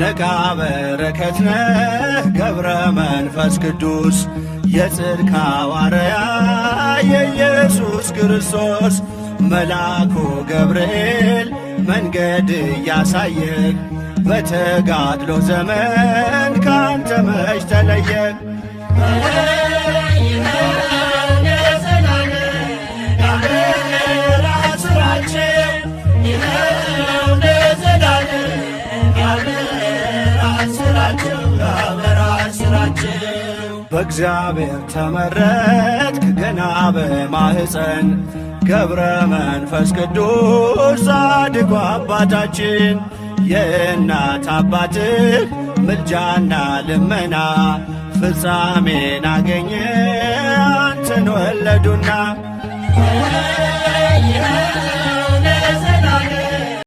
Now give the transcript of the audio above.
ነቃ በረከት ነህ ገብረ መንፈስ ቅዱስ የጽድቅ ሐዋርያ የኢየሱስ ክርስቶስ መልአኩ ገብርኤል መንገድ እያሳየህ በተጋድሎ ዘመን ካንተ መች ተለየህ? በእግዚአብሔር ተመረጥክ ገና በማኅፀን ገብረ መንፈስ ቅዱስ ጻድቁ አባታችን የእናት አባትህ ምልጃና ልመና ፍጻሜን አገኘ አንተን ወለዱና